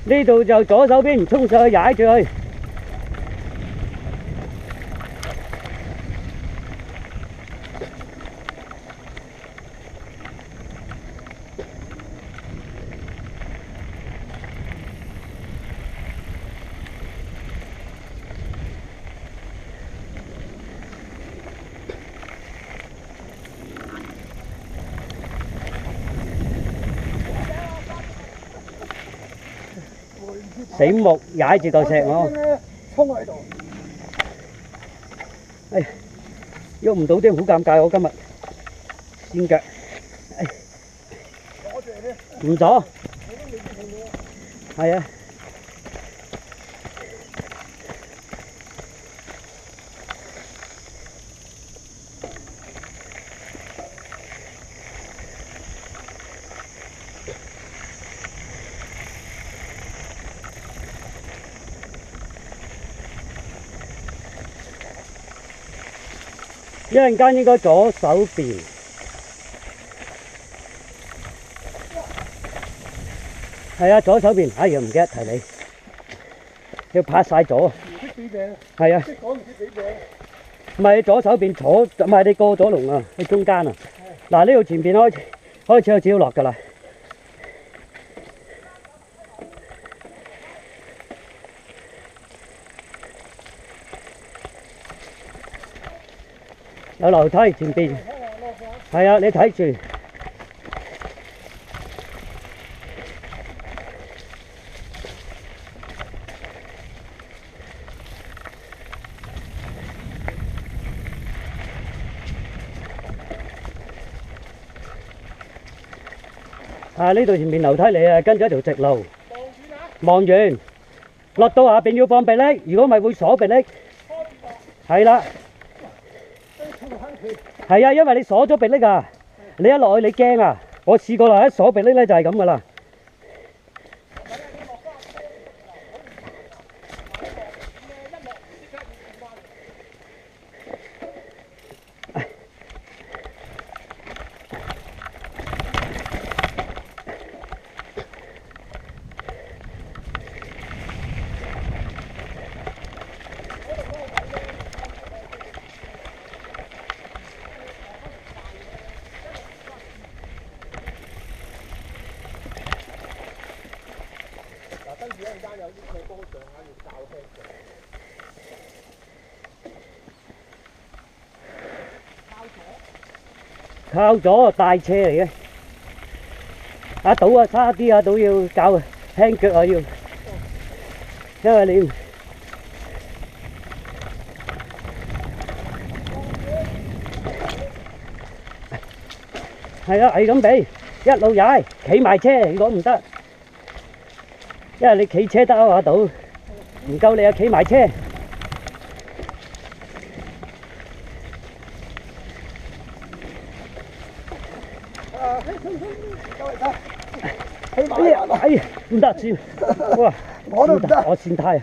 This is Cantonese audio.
呢度就左手邊衝上去踩住去。死木踩住嚿石我，衝喺度。哎，喐唔到啲，好尷尬我今日跣腳。哎，阻住你。唔阻。係啊。一陣間應該左手邊，係啊，左手邊。哎呀，唔記得提你，要拍晒左。唔識俾命。係啊。識講唔識俾命。唔係左手邊坐，唔係你過咗龍啊，你中間啊。嗱，呢度前邊開始有少少落㗎啦。有樓梯前邊，係啊，你睇住。啊，呢度前面樓梯嚟啊，跟咗一條直路。望遠，落到下邊要放臂力，如果唔係會鎖臂力。係啦。係啊，因為你鎖咗臂力啊，你一落去你驚啊！我試過啦，一鎖臂力咧就係咁噶啦。跟住一陣間有啲斜坡上下要較輕嘅。靠左大斜嚟嘅。啊倒啊，差啲啊，倒要較輕腳啊要，因為你係啊，係咁俾一路踩，企埋車如果唔得。因為你企車得啊到，唔夠你啊企埋車。哎呀，唔得算，哇！我都唔得，我跣胎啊！